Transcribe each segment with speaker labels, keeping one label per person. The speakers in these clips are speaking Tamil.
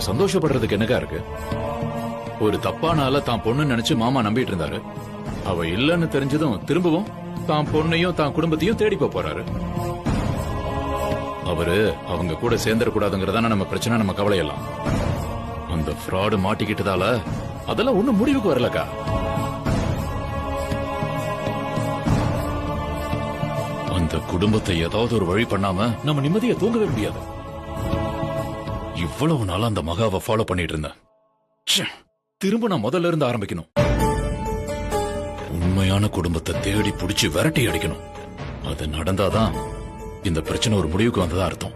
Speaker 1: சந்தோஷப்படுறதுக்கு என்னக்கா இருக்கு? ஒரு தப்பான ஆள தான் பொண்ணு நினைச்சு மாமா நம்பிட்டு இருந்தாரு. அவ இல்லன்னு தெரிஞ்சதும் திரும்பவும் தான் பொண்ணையும் தான் குடும்பத்தையும் தேடி போறாரு. அவரு அவங்க கூட சேர்ந்துடக்கூடாதுங்கிறதான நம்ம பிரச்சனை, நம்ம கவலையெல்லாம். அந்த ஃப்ராடு மாட்டிக்கிட்டதால அதெல்லாம் ஒண்ணும் முடிவுக்கு வரலக்கா. அந்த குடும்பத்தை ஏதாவது ஒரு வழி பண்ணாம நம்ம நிம்மதியை தூங்கவே முடியாது. இவ்வளவு நாளா அந்த மகாவை ஃபாலோ பண்ணிட்டு இருந்தேன். திரும்ப நான் முதல்ல இருந்து ஆரம்பிக்கணும். உண்மையான குடும்பத்தை தேடி புடிச்சு விரட்டி அடிக்கணும். அது நடந்தாதான் இந்த பிரச்சனை ஒரு முடிவுக்கு வந்ததா அர்த்தம்.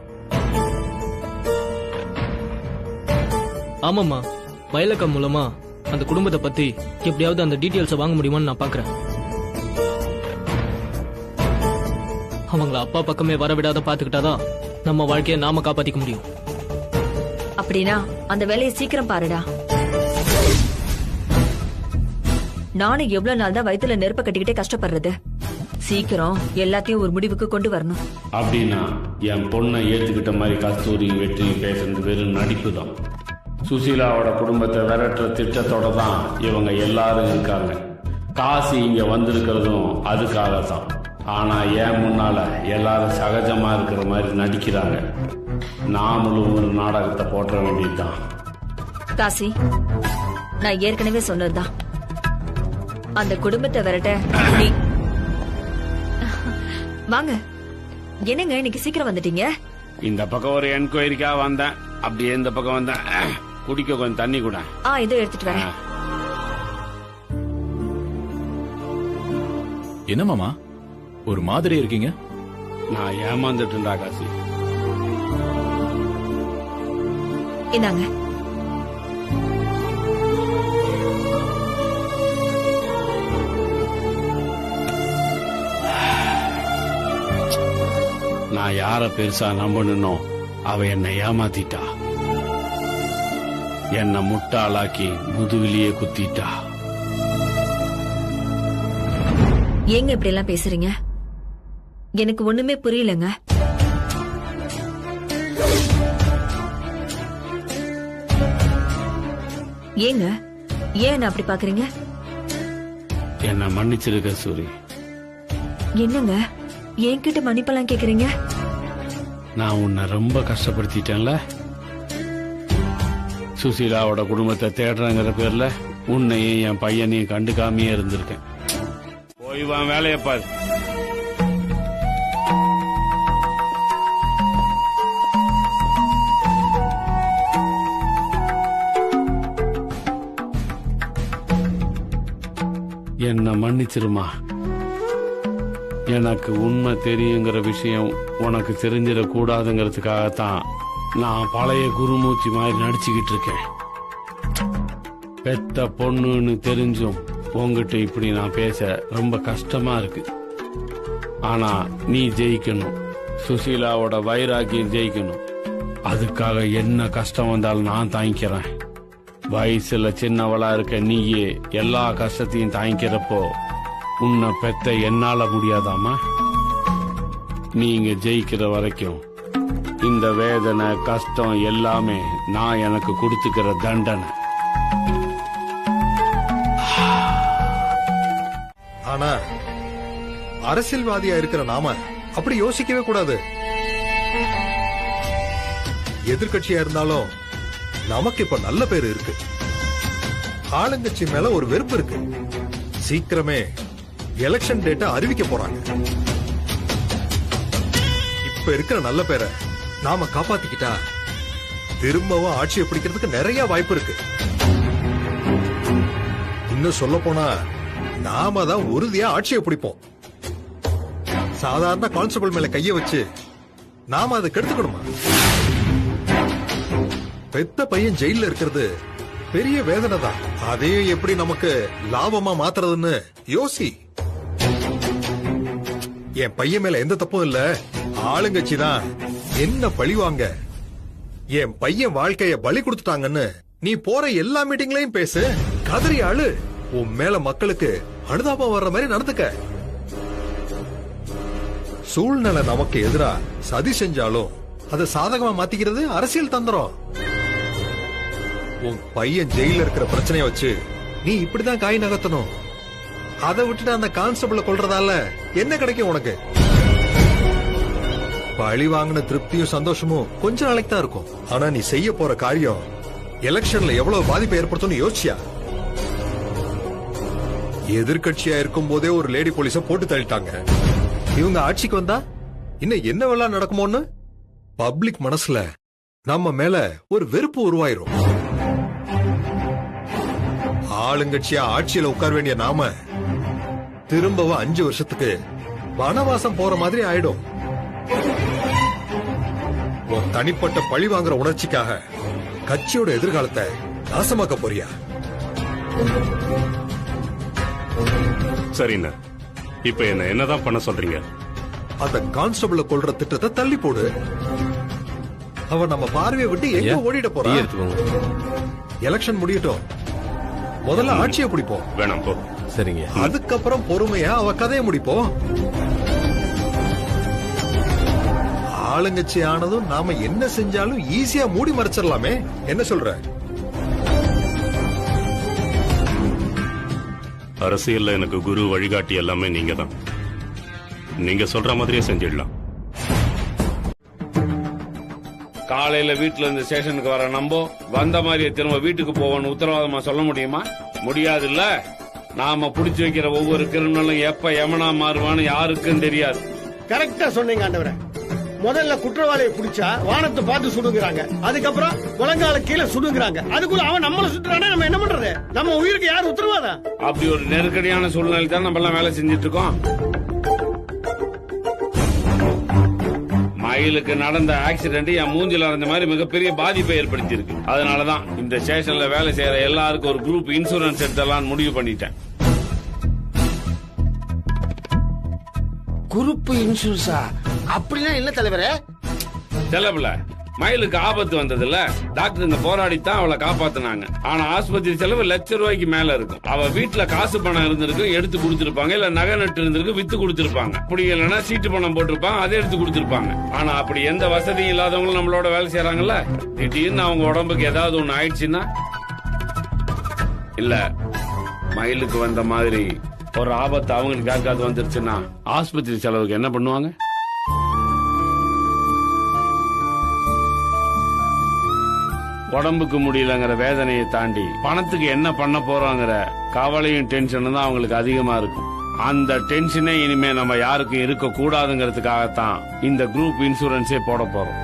Speaker 2: ஆமாம்மா, மயிலக்கா மூலமா அந்த குடும்பத்தை பத்தி எப்படியாவது அந்த டீட்டெயில்ஸை வாங்க முடியுமான்னு நான் பாக்குறேன். அவங்கள அப்பா பக்கமே வர விடாத பாத்துக்கிட்டாதான் நம்ம வாழ்க்கையை நாம காப்பாத்திக்க முடியும்.
Speaker 3: அப்படின்னா அந்த வேலையை சீக்கிரம் பாருடா. நானும் எவ்வளவு நாள் தான் வயித்துல நெருப்ப கட்டிக்கிட்டே கஷ்டப்படுறது. சீக்கிரம் எல்லாத்தையும் ஒரு முடிவுக்கு கொண்டு வரணும்.
Speaker 4: அப்படின்னா என் பொண்ணை ஏத்துக்கிட்ட மாதிரி கஸ்தூரி வெற்றி பேசுறது வெறும் நடிப்பு தான். சுசீலாவோட குடும்பத்தை விரட்டுற திட்டத்தோட தான் இவங்க எல்லாரும் இருக்காங்க. காசு இங்க வந்திருக்கிறதும் அதுக்காக தான். ஆனா ஏன் முன்னால எல்லாரும் சகஜமா இருக்கிற மாதிரி நடிக்கிறாங்க. நாமளும் ஒரு நாடகத்தை போட்ட வேண்டியதுதான்.
Speaker 3: காசி, நான் ஏற்கனவே சொன்னதுதான். அந்த குடும்பத்தை விரட்ட நீ வாங்க. என்னங்க இன்னைக்கு சீக்கிரம் வந்துட்டீங்க?
Speaker 4: இந்த பக்கம் ஒரு என்கொயரிக்கா வந்தேன். அப்படியே இந்த பக்கம் வந்தேன். குடிக்க கொஞ்சம் தண்ணி கூட.
Speaker 3: இதோ எடுத்துட்டு வரேன்.
Speaker 1: என்ன மாமா ஒரு மாதிரி இருக்கீங்க?
Speaker 4: நான் ஏமாந்துட்டேன்டா காசி.
Speaker 3: இந்தாங்க.
Speaker 4: நான் யார பெருசா நம்பணுனோ அவ என்னை ஏமாத்திட்டா. என்ன முட்டாளாக்கி முதுகிலேயே குத்திட்டா.
Speaker 3: ஏங்க இப்படி எல்லாம் பேசுறீங்க? எனக்கு ஒண்ணுமே புரியலங்க. ஏங்க ஏன் அப்படி பாக்குறீங்க?
Speaker 4: என்ன மன்னிச்சிருக்க சூரி.
Speaker 3: என்னங்க என்கிட்ட மன்னிப்பெல்லாம் கேக்குறீங்க?
Speaker 4: நான் உன்னை ரொம்ப கஷ்டப்படுத்திட்டேன்ல. சுசீலாவோட குடும்பத்தை தேடுறங்கிற பேர்ல உன்னையும் என் பையனையும் கண்டுக்காமையே இருந்திருக்கேன். போய் வா, வேலையை பாரு. என்ன மன்னிச்சிருமா. எனக்கு உண்மை தெரியுங்கிற விஷயம் உனக்கு தெரிஞ்சிடக்கூடாதுங்கிறதுக்காகத்தான் நான் பழைய குருமூர்த்தி மாதிரி நடிச்சுக்கிட்டு இருக்கேன். பெத்த பொண்ணுன்னு தெரிஞ்சும் உங்ககிட்ட இப்படி நான் பேச ரொம்ப கஷ்டமா இருக்கு. ஆனா நீ ஜெயிக்கணும். சுசீலாவோட வைராக்கியம் ஜெயிக்கணும். அதுக்காக என்ன கஷ்டம் வந்தாலும் நான் தாங்கிக்கிறேன். வயசுல சின்னவளா இருக்க நீயே எல்லா கஷ்டத்தையும் தாங்கிக்கிறப்போ உன்னை பெத்த என்னால முடியாதாமா? நீங்க ஜெயிக்கிற வரைக்கும் இந்த வேதனை கஷ்டம் எல்லாமே நான் எனக்கு கொடுத்துக்கிற தண்டனை.
Speaker 5: ஆனா அரசியல்வாதியா இருக்கிற நாம அப்படி யோசிக்கவே கூடாது. எதிர்கட்சியா இருந்தாலும் நமக்கு இப்ப நல்ல பேரு இருக்கு. ஆளுங்கட்சி மேல ஒரு வெறுப்பு இருக்கு. சீக்கிரமே எலெக்ஷன் டேட்டா அறிவிக்க போறாங்க. இப்ப இருக்கிற நல்ல பேரை நாம காப்பாத்திக்கிட்டா திரும்பவும் ஆட்சியை பிடிக்கிறதுக்கு நிறைய வாய்ப்பு இருக்கு. இன்னும் சொல்ல போனா நாம தான் உறுதியா ஆட்சியை பிடிப்போம். சாதாரண கான்ஸ்டபிள் மேல கைய வச்சு நாம அதை கெடுத்துக்கணுமா? பெத்த பையன் ஜெயில இருக்கிறது பெரிய வேதனை தான். அதையும் எப்படி நமக்கு லாபமா மாத்துறதுன்னு யோசி. என் பையன் மேல எந்த தப்பும் இல்ல. ஆளுங்கட்சி தான் என்ன பழிவாங்க. என் பையன் வாழ்க்கைய பலி கொடுத்துட்டாங்கன்னு நீ போற எல்லா மீட்டிங்லயும் பேசு, கதறி ஆளு. உன் மேல மக்களுக்கு அனுதாபம் வர்ற மாதிரி நடந்துக்க. சூழ்நிலை நமக்கு எதிரா சதி செஞ்சாலும் அதை சாதகமா மாத்திக்கிறது அரசியல் தந்திரம். உன் பையன் ஜெயில இருக்கிற பிரச்சனைய வச்சு நீ இப்படிதான் காய் நகர்த்தணும். அதை விட்டுட்டு அந்த கான்ஸ்டபிள கொல்றதால என்ன கிடைக்கும் உனக்கு? பழி வாங்கின திருப்தியும் சந்தோஷமும் கொஞ்ச நாளைக்கு தான் இருக்கும். ஆனா நீ செய்ய போற காரியம் எலெக்ஷன்ல எவ்வளவு பாதிப்பை ஏற்படுத்தும்னு யோசிச்சியா? எதிர்கட்சியா இருக்கும் போதே ஒரு லேடி போலீஸ போட்டு தள்ளிட்டாங்க. இவங்க ஆட்சிக்கு வந்தா இன்னும் என்ன வெள்ளம் நடக்குமோன்னு பப்ளிக் மனசுல நம்ம மேல ஒரு வெறுப்பு உருவாயிரும். ஆளுங்கட்சியா ஆட்சியில உட்கார வேண்டிய நாம திரும்பவும் 5 வருஷத்துக்கு வனவாசம் போற மாதிரி ஆயிடும். உன் தனிப்பட்ட பழி வாங்குற உணர்ச்சிக்காக கட்சியோட எதிர்காலத்தை நாசமாக்க போறியா?
Speaker 6: சரிண்ணா, இப்ப என்னதான் பண்ண சொல்றீங்க?
Speaker 5: அந்த கான்ஸ்டபிள கொல்ற திட்டத்தை தள்ளி போடு. அவன் நம்ம பார்வையை விட்டு எங்க ஓடிட போறான்? எலெக்ஷன் முடியட்டும், முதல்ல ஆட்சியை பிடிப்போம்.
Speaker 6: வேணாம் போ.
Speaker 7: சரிங்க.
Speaker 5: அதுக்கப்புறம் பொறுமையா அவ கதையை முடிப்போம். ஆளுங்கட்சி ஆனதும் நாம என்ன செஞ்சாலும் ஈஸியா மூடி மறைச்சிடலாமே. என்ன சொல்ற?
Speaker 6: அரசியல்ல எனக்கு குரு வழிகாட்டி எல்லாமே நீங்க தான். நீங்க சொல்ற மாதிரியே செஞ்சிடலாம்.
Speaker 4: காலையில வீட்டுல இருந்து ஸ்டேஷனுக்கு வர நம்போ வந்த மாதிரியே திரும்ப வீட்டுக்கு போவோம்னு உத்தரவாதமா சொல்ல முடியுமா? முடியாது இல்ல. நாம புடிச்சு வைக்கிற ஒவ்வொரு கிரிமினலும் எப்ப எமனா மாறுவான்னு யாருக்கும் தெரியாது.
Speaker 8: கரெக்டா சொன்னீங்க ஆண்டவரே. முதல்ல குற்றவாளியை பிடிச்சா வானத்தை பார்த்து சுடுங்கிறாங்க, அதுக்கப்புறம் முழங்கால கீழே சுடுங்கிறாங்க. அதுக்குள்ள அவன் நம்மள சுத்துறானே, நம்ம என்ன பண்றது? நம்ம உயிருக்கு யார் உத்தரவாதம்?
Speaker 4: அப்படி ஒரு நெருக்கடியான சூழ்நிலை தான் நம்ம எல்லாம் வேலை செஞ்சுட்டு இருக்கோம். மயிலுக்கு நடந்த ஆக்சிடென்ட் என் மூஞ்சில இருந்த மாதிரி மிகப்பெரிய பாதிப்பை ஏற்படுத்தி இருக்கு. அதனாலதான் இந்த ஸ்டேஷன்ல வேலை செய்யற எல்லாருக்கும் ஒரு குரூப் இன்சூரன்ஸ் எடுத்தலாம் முடிவு பண்ணிட்டேன்.
Speaker 8: குரூப் இன்சூரன்ஸா? அப்படின்னா என்ன தலைவரே?
Speaker 4: செலவுல மயிலுக்கு ஆபத்து வந்ததுல டாக்டர் இந்த போராடித்தான் அவளை காப்பாத்தினாங்க. ஆனா ஆஸ்பத்திரி செலவு ₹1,00,000 மேல இருக்கும். அவ வீட்டுல காசு பணம் இருந்திருக்கு, எடுத்து கொடுத்திருப்பாங்க. இல்ல நகை நட்டு இருந்திருக்கு, வித்து கொடுத்திருப்பாங்க. அப்படி இல்லைன்னா சீட்டு பணம் போட்டிருப்பாங்க, அதை எடுத்து கொடுத்திருப்பாங்க. ஆனா அப்படி எந்த வசதியும் இல்லாதவங்களும் நம்மளோட வேலை செய்யறாங்கல்ல. திடீர்னு அவங்க உடம்புக்கு ஏதாவது ஒண்ணு ஆயிடுச்சுன்னா, இல்ல மயிலுக்கு வந்த மாதிரி ஒரு ஆபத்து அவங்களுக்கு யாருக்காவது வந்துருச்சுன்னா ஆஸ்பத்திரி செலவுக்கு என்ன பண்ணுவாங்க? உடம்புக்கு முடியலங்கிற வேதனையை தாண்டி பணத்துக்கு என்ன பண்ண போறோங்கிற கவலையும் டென்ஷனும் தான் அவங்களுக்கு அதிகமா இருக்கும். அந்த டென்ஷனே இனிமே நம்ம யாருக்கும் இருக்க கூடாதுங்கிறதுக்காகத்தான் இந்த குரூப் இன்சூரன்ஸே போட போறோம்.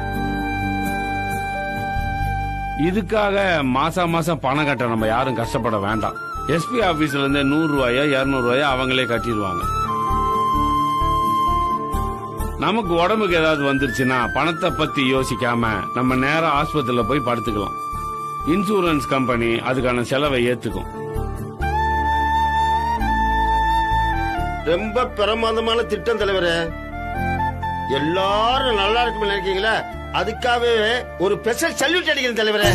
Speaker 4: இதுக்காக மாசம் மாசம் பணம் கட்ட நம்ம யாரும் கஷ்டப்பட வேண்டாம். எஸ்பி ஆபீஸ்ல இருந்து ₹100 ₹200 அவங்களே கட்டிடுவாங்க. நமக்கு உடம்புக்கு ஏதாவது வந்துருச்சுன்னா பணத்தை பத்தி யோசிக்காம நம்ம நேரா ஆஸ்பத்திரியில போய் படுத்துக்கலாம். இன்சூரன்ஸ் கம்பெனி அதுக்கான செலவை ஏத்துக்கும்.
Speaker 8: ரொம்ப பிரமாதமான திட்டம் தலைவரே. எல்லாரும் நல்லா இருக்கும் நினைக்கீங்களா? அதுக்காகவே ஒரு ஸ்பெஷல் சல்யூட் அடிக்கிறேன் தலைவரே.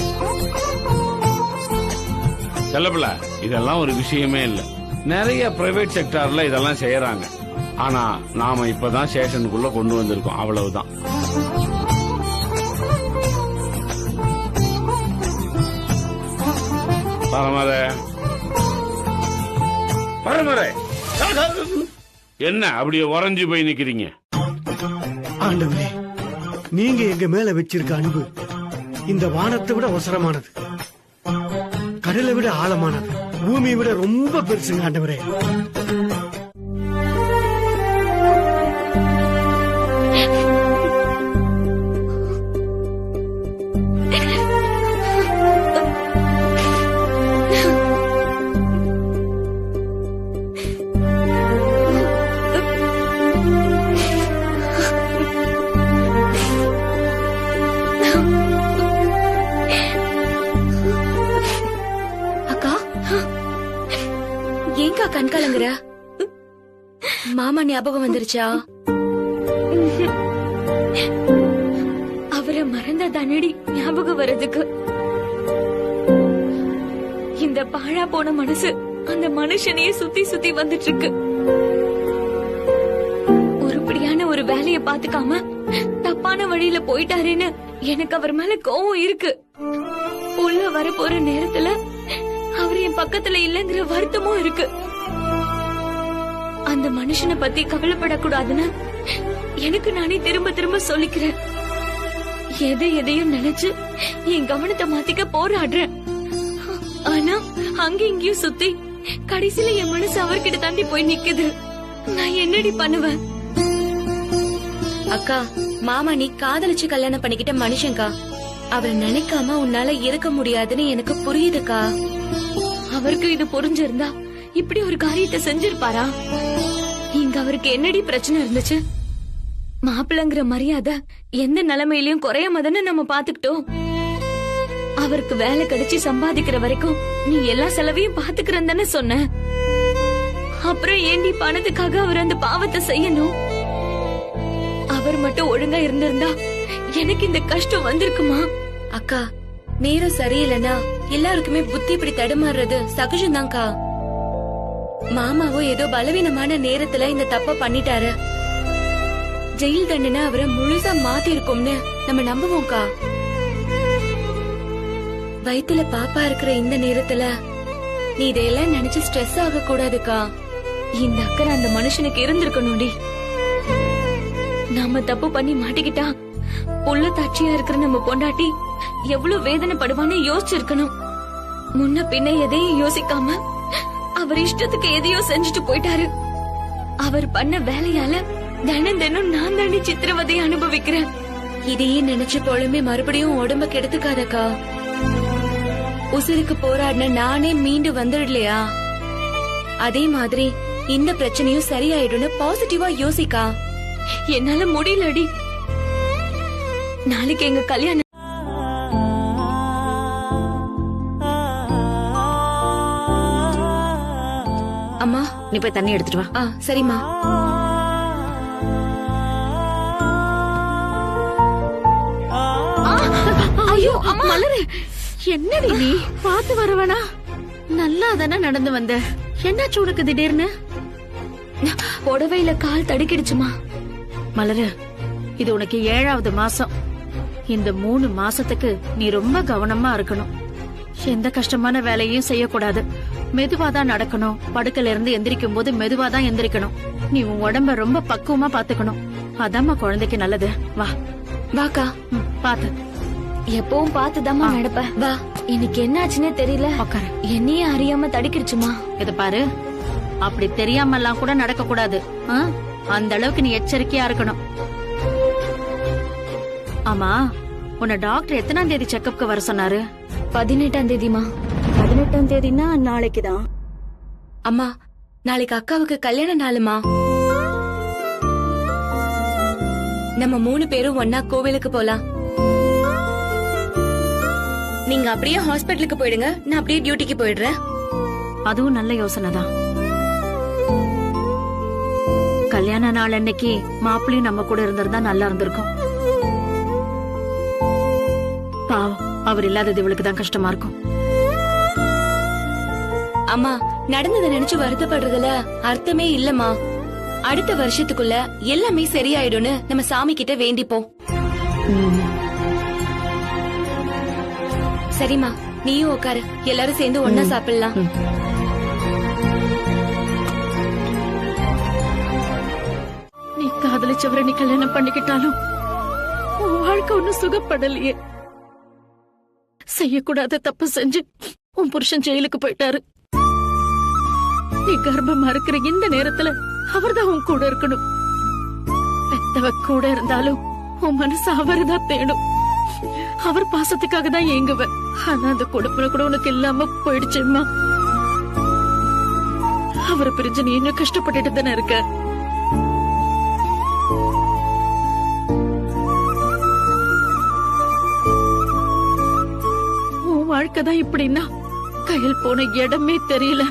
Speaker 4: செலவுல இதெல்லாம் ஒரு விஷயமே இல்ல. நிறைய பிரைவேட் செக்டார்ல இதெல்லாம் செய்யறாங்க. ஆனா நாம இப்பதான் ஸ்டேஷனுக்குள்ள கொண்டு வந்திருக்கோம், அவ்வளவுதான். பரமரே, பரமரே, என்ன அப்படியே உறைஞ்சு போய் நிக்கிறீங்க?
Speaker 8: ஆண்டவரே, நீங்க எங்க மேல வச்சிருக்க அன்பு இந்த வானத்தை விட அவசரமானது, கடலை விட ஆழமானது, பூமியை விட ரொம்ப பெருசுங்க ஆண்டவரே.
Speaker 9: ஏங்கா கண் கலங்குற? மாமா ஞாபகம் வந்துருச்சா? அவரை மறந்த தானடி ஞாபகம் வர்றதுக்கு. இந்த பாழா போன மனசு அந்த மனுஷனையே சுத்தி சுத்தி வந்துட்டு இருக்கு. உருப்படியான ஒரு வேலைய பாத்துக்காம தப்பான வழியில போயிட்டாருன்னு எனக்கு அவர் மேல கோவம் இருக்கு. உள்ள வர போற நேரத்துல அவர் என் பக்கத்துல இல்லங்கிற வருத்தமும் இருக்கு. அந்த மனுஷனை பத்தி கவலைப்படக்கூடாதுன்னு எனக்கு நானே திரும்ப திரும்ப சொல்லிக்கிறேன். எதையும் நினைச்சு என் கவனத்தை மாத்திக்க போராடுறேன். ஆனா அங்க இங்கேயும் சுத்தி கடைசியில என் மனசு அவர்கிட்ட தாண்டி போய் நிக்குது. நான் என்னடி பண்ணுவேன்?
Speaker 7: அக்கா, மாமா நீ காதலிச்சு கல்யாணம் பண்ணிக்கிட்ட மனுஷன்கா. அவரை நினைக்காம உன்னால இருக்க முடியாதுன்னு எனக்கு புரியுதுக்கா.
Speaker 9: அவருக்கு இது புரிஞ்சிருந்தா இப்படி ஒரு காரியத்தை செஞ்சிருப்பாரா? இங்க அவருக்கு என்னடி பிரச்சனை இருந்துச்சு? மாப்பிள்ளங்கிற மரியாதை எந்த நிலைமையிலயும் குறையாம தானே நம்ம பாத்துக்கிட்டோம். அவருக்கு வேலை கிடைச்சு சம்பாதிக்கிற வரைக்கும் நீ எல்லா செலவையும் பாத்துக்கிறன்னு தானே சொன்ன. அப்புறம் ஏண்டி பணத்துக்காக அவர் அந்த பாவத்தை செய்யணும்? அவர் மட்டும் ஒழுங்கா இருந்திருந்தா எனக்கு இந்த கஷ்டம் வந்திருக்குமா?
Speaker 7: அக்கா, நேரம் சரியில்லைன்னா எல்லாருக்குமே புத்தி இப்படி தடுமாறுறது சகஜம்தான்க்கா. மாமாவோ ஏதோ பலவீனமான நேரத்துல இந்த தப்ப பண்ணிட்டாரு. ஜெயில் தண்டனை அவரை முழுசா மாத்தி இருக்கும்னு நம்ம நம்புவோம்க்கா. வயித்துல பாப்பா இருக்கிற இந்த நேரத்துல நீ இதையெல்லாம் நினைச்சு ஸ்ட்ரெஸ் ஆக கூடாதுக்கா.
Speaker 9: இந்த அக்கறை அந்த மனுஷனுக்கு இருந்திருக்கணும்டி. நாம தப்பு பண்ணி மாட்டிக்கிட்டா புள்ள தாட்சியா இருக்கிற நம்ம பொண்டாட்டி எவ்வளவு வேதனைப்படுவான்னு யோசிச்சிருக்கணும். முன்ன பின்ன எதையும் யோசிக்காம அவர் இஷ்டத்துக்கு எதையோ செஞ்சுட்டு போயிட்டாரு. அவர் பண்ண வேலையால தினம் தினம் நான் தாண்டி சித்திரவதையை அனுபவிக்கிறேன்.
Speaker 7: இதையே நினைச்சு பொழுமே மறுபடியும் உடம்ப கெடுத்துக்காதக்கா. உசிருக்கு போராடின நானே மீண்டு வந்துடலையா? அதே மாதிரி இந்த பிரச்சனையும் சரியாயிடும்னு பாசிட்டிவா யோசிக்கா.
Speaker 9: என்னால முடியலடி. நாளைக்கு எங்க கல்யாணம்.
Speaker 7: அம்மா,
Speaker 3: நீ போய் தண்ணி எடுத்துட்டு வா.
Speaker 7: சரிம்மா.
Speaker 9: ஐயோ மலரு, என்னடி நீ? பாத்து வரவனா? நல்லா தானே நடந்து வந்த. என்னாச்சு உனக்கு திடீர்னு? புடவையில கால் தடுக்கிடுச்சுமா.
Speaker 10: மலரு, இது உனக்கு 7வது மாசம். இந்த 3 மாசத்துக்கு நீ ரொம்ப கவனமா இருக்கணும். எந்த கஷ்டமான வேலையும் செய்யக்கூடாது. மெதுவாதான் நடக்கணும். படுக்கையில இருந்து எந்திரிக்கும் போது மெதுவாதான் எந்திரிக்கணும். நீ உன் உடம்ப ரொம்ப பக்குவமா பாத்துக்கணும். அதாம்மா குழந்தைக்கு நல்லது. வா
Speaker 7: வாக்கா.
Speaker 10: பாத்து.
Speaker 9: எப்பவும் பாத்துதாம்மா நடப்ப.
Speaker 7: வா.
Speaker 9: இன்னைக்கு என்னாச்சுன்னே தெரியல.
Speaker 10: உக்காரு.
Speaker 9: என்னையே அறியாம தடுக்கிடுச்சுமா.
Speaker 10: இத பாரு, அப்படி தெரியாம எல்லாம் கூட நடக்க கூடாது. அந்த அளவுக்கு நீ எச்சரிக்கையா இருக்கணும். ஆமா, உன்னை டாக்டர் எத்தனாம் தேதி செக்கப்க்கு வர சொன்னாரு?
Speaker 9: 18ஆம் தேதிமா.
Speaker 10: 18ஆம் தேதினா நாளைக்குதான்.
Speaker 7: அம்மா, நாளைக்கு அக்காவுக்கு கல்யாண நாளுமா. நம்ம 3 பேரும் ஒன்னா கோவிலுக்கு போலாம். நீங்க அப்படியே ஹாஸ்பிட்டலுக்கு போயிடுங்க, நான் அப்படியே டியூட்டிக்கு போயிடுறேன்.
Speaker 10: அதுவும் நல்ல யோசனை தான். கல்யாண நாள் அன்னைக்கு மாப்பிள்ளையும் நம்ம கூட இருந்திருந்தா நல்லா இருந்திருக்கும். பாவம், அவர் இல்லாதது இவளுக்கு தான் கஷ்டமா இருக்கும்.
Speaker 7: அம்மா, நடந்ததை நினைச்சு வருத்தப்படுறதுல அர்த்தமே இல்லம்மா. அடுத்த வருஷத்துக்குள்ள எல்லாமே சரியாயிடும்னு நம்ம சாமி கிட்ட வேண்டிப்போம். சரிம்மா, நீயும் உட்காரு. எல்லாரும் சேர்ந்து ஒன்னா சாப்பிடலாம்.
Speaker 10: நீ காதலிச்சவரை நீ கல்யாணம் பண்ணிக்கிட்டாலும் உன் வாழ்க்கை ஒன்னும் சுகப்படலையே. செய்யக்கூடாத தப்பு செஞ்சு உன் புருஷன் ஜெயிலுக்கு போயிட்டாரு. நீ கர்ப்பமா இருக்கிற இந்த நேரத்துல அவர்தான் உன் கூட இருக்கணும். பெத்தவ கூட இருந்தாலும் உன் மனசு அவர்தான் தேடும். அவர் பாசத்துக்காக தான் ஏங்குவ. ஆனா அந்த கொடுப்புல கூட உனக்கு இல்லாம போயிடுச்சுமா. அவரை பிரிஞ்சு நீ இன்னும் கஷ்டப்பட்டுட்டு தானே இருக்க. உன் வாழ்க்கைதான் இப்படின்னா கையில் போன இடமே தெரியல.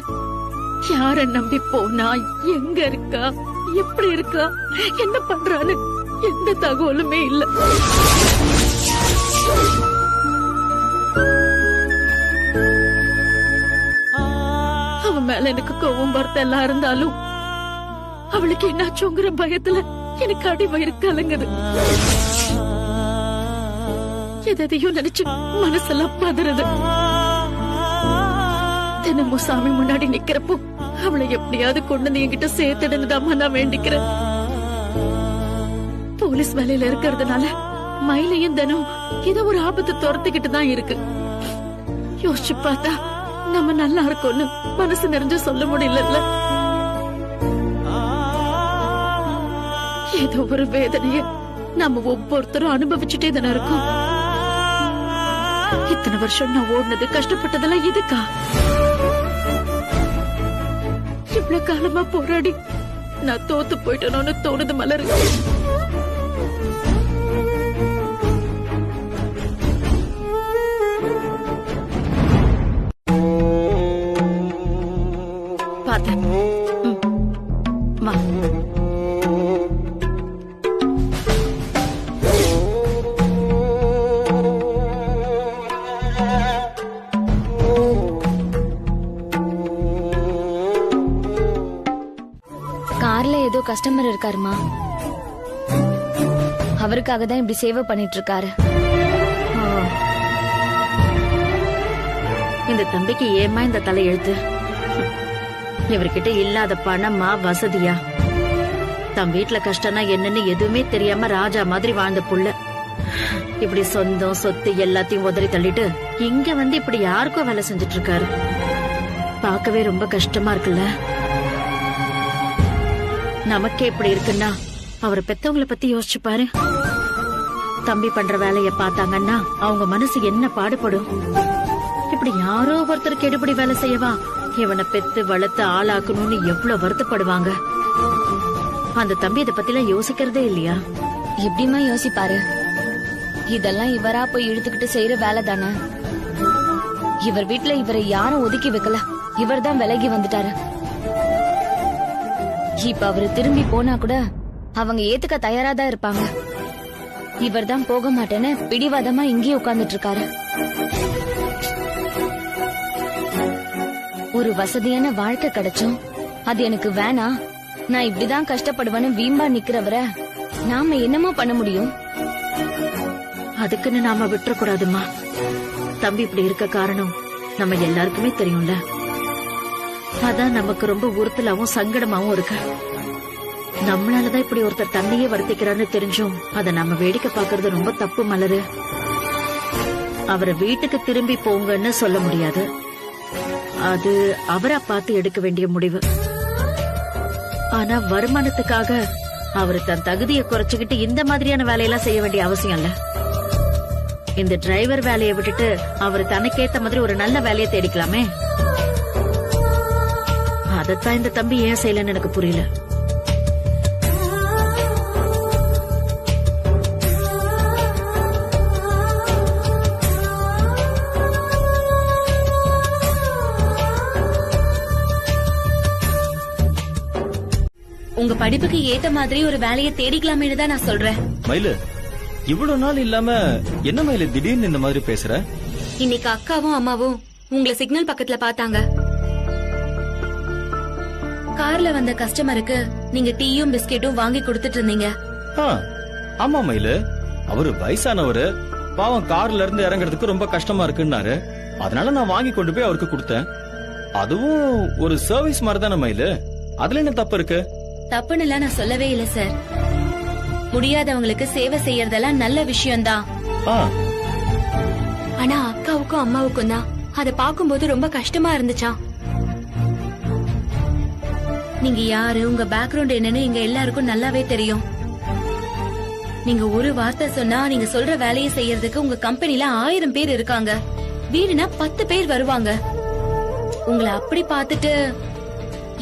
Speaker 10: யார நம்பி போனா, எங்க இருக்கா, எப்படி இருக்கா, என்ன பண்றான்னு எந்த தகவலுமே இல்ல. அவன் மேல எனக்கு கோவம் வருத்தம் இருந்தாலும் அவளுக்கு என்னாச்சுங்கிற பயத்துல எனக்கு அடி வயிறு கலங்குது. எதையும் நினைச்சு மனசெல்லாம் பதறது. தினமும் சாமி முன்னாடி நிக்கிறப்போ அவளை எப்படியாவது கொண்டு வந்து என்கிட்ட சேர்த்துடுங்கதாம்மா நான் வேண்டிக்கிறேன். போலீஸ் வேலையில இருக்கிறதுனால மயிலையும் தினம் ஏதோ ஒரு ஆபத்து துரத்திக்கிட்டு தான் இருக்கு. யோசிச்சு பார்த்தா நம்ம நல்லா இருக்கோம்னு மனசு நிறைஞ்சு சொல்ல முடியல. ஏதோ ஒரு வேதனைய நம்ம ஒவ்வொருத்தரும் அனுபவிச்சுட்டே தானே இருக்கோம். இத்தனை வருஷம் நான் ஓடுனது கஷ்டப்பட்டதெல்லாம் இதுக்கா? இவ்வளவு காலமா போராடி நான் தோத்து போயிட்டேனோன்னு தோணுது மலர். பார்த்தேன். வா.
Speaker 9: கார்ல ஏதோ கஸ்டமர் இருக்காருமா, அவருக்காக தான் இப்படி சேவை பண்ணிட்டு இருக்காரு.
Speaker 10: இந்த தம்பிக்கு ஏமா இந்த தலை எழுத்து? இவர்கிட்ட இல்லாத பணமா வசதியா? தம் வீட்டுல கஷ்டம்னா என்னன்னு எதுவுமே தெரியாம ராஜா மாதிரி வாழ்ந்த புள்ள இப்படி சொந்தம் சொத்து எல்லாத்தையும் உதறி தள்ளிட்டு இங்க வந்து இப்படி யாருக்கோ வேலை செஞ்சுட்டு இருக்காரு. பார்க்கவே ரொம்ப கஷ்டமா இருக்குல்ல. நமக்கே இப்படி இருக்குன்னா அவரை பெத்தவங்களை பத்தி யோசிச்சு பாரு. தம்பி பண்ற வேலைய பார்த்தாங்கன்னா அவங்க மனசு என்ன பாடுபடும். இப்படி யாரோ ஒருத்தருக்கு எடுபடி வேலை செய்யவா இவனை பெத்து வளர்த்து ஆளாக்கணும்னு எவ்வளவு வருத்தப்படுவாங்க. அந்த தம்பி இத பத்திலாம் யோசிக்கிறதே இல்லையா?
Speaker 9: எப்படிமா யோசிப்பாரு? இதெல்லாம் இவரா போய் இழுத்துக்கிட்டு செய்யற வேலை தானே. இவர் வீட்டுல இவரை யாரும் ஒதுக்கி வைக்கல, இவர் தான் விலகி வந்துட்டாரு. இப்ப அவரு திரும்பி போனா கூட அவங்க ஏத்துக்க தயாரா தான் இருப்பாங்க. இவர் தான் போக மாட்டேன்னு பிடிவாதமா இங்கேயே உட்கார்ந்துட்டு இருக்காரு. ஒரு வசதியான வாழ்க்கை கிடைச்சும் அது எனக்கு வேணா, நான் இப்படிதான் கஷ்டப்படுவேன்னு வீம்பா நிக்கிறவரை நாம என்னமா பண்ண முடியும்?
Speaker 10: அதுக்குன்னு நாம விட்டுறக்கூடாதுமா. தம்பி இப்படி இருக்க காரணம் நம்ம எல்லாருக்குமே தெரியும்ல. அதான் நமக்கு ரொம்ப உறுத்தலாவும் சங்கடமாவும் இருக்கு. நம்மளாலதான் இப்படி ஒருத்தர் தன்னையே வருத்திக்கிறான்னு தெரிஞ்சும் அத நம்ம வேடிக்கை பாக்குறது ரொம்ப தப்பு மலரு. அவரை வீட்டுக்கு திரும்பி போங்கன்னு சொல்ல முடியாது. அது அவரா பார்த்து எடுக்க வேண்டிய முடிவு. ஆனா வருமானத்துக்காக அவரு தன் தகுதியை குறைச்சுக்கிட்டு இந்த மாதிரியான வேலையெல்லாம் செய்ய வேண்டிய அவசியம் இல்ல. இந்த டிரைவர் வேலையை விட்டுட்டு அவரு தனக்கேத்த மாதிரி ஒரு நல்ல வேலையை தேடிக்கலாமே. அதத்தான் இந்த தம்பி ஏன் செய்யலன்னு எனக்கு புரியல.
Speaker 7: உங்க படிப்புக்கு ஏத்த மாதிரி ஒரு வேலையை தேடிக்கலாமே தான் நான் சொல்றேன்.
Speaker 11: மயிலு, இவ்வளவு நாள் இல்லாம என்ன மயிலு திடீர்னு இந்த மாதிரி பேசுற?
Speaker 7: இன்னைக்கு அக்காவும் அம்மாவும் உங்களை சிக்னல் பக்கத்துல பார்த்தாங்க. கார்ல வந்த கஸ்டமருக்கு நீங்க டீயும் பிஸ்கெட்டும் வாங்கி கொடுத்துட்டு இருந்தீங்க.
Speaker 11: ஆமா மயிலு, அவரு வயசானவரு, பாவம் கார்ல இருந்து இறங்குறதுக்கு ரொம்ப கஷ்டமா இருக்குன்னாரு. அதனால நான் வாங்கி கொண்டு போய் அவருக்கு கொடுத்தேன். அதுவும் ஒரு சர்வீஸ் மாதிரி தானே மயிலு, அதுல என்ன தப்பு இருக்கு?
Speaker 7: தப்புன்னு நான் சொல்லவே இல்ல சார். முடியாதவங்களுக்கு சேவை செய்யறதெல்லாம் நல்ல விஷயம்தான். ஆனா அக்காவுக்கும் அம்மாவுக்கும் தான் அத பாக்கும்போது ரொம்ப கஷ்டமா இருந்துச்சா. நீங்க யாரு, உங்க பேக்ரவுண்ட் என்னன்னு எங்க எல்லாருக்கும் நல்லாவே தெரியும். நீங்க ஒரு வார்த்தை சொன்னா நீங்க சொல்ற வேலையை செய்யறதுக்கு உங்க கம்பெனில 1000 பேர் இருக்காங்க. வீடுனா 10 பேர் வருவாங்க. உங்களை அப்படி பார்த்துட்டு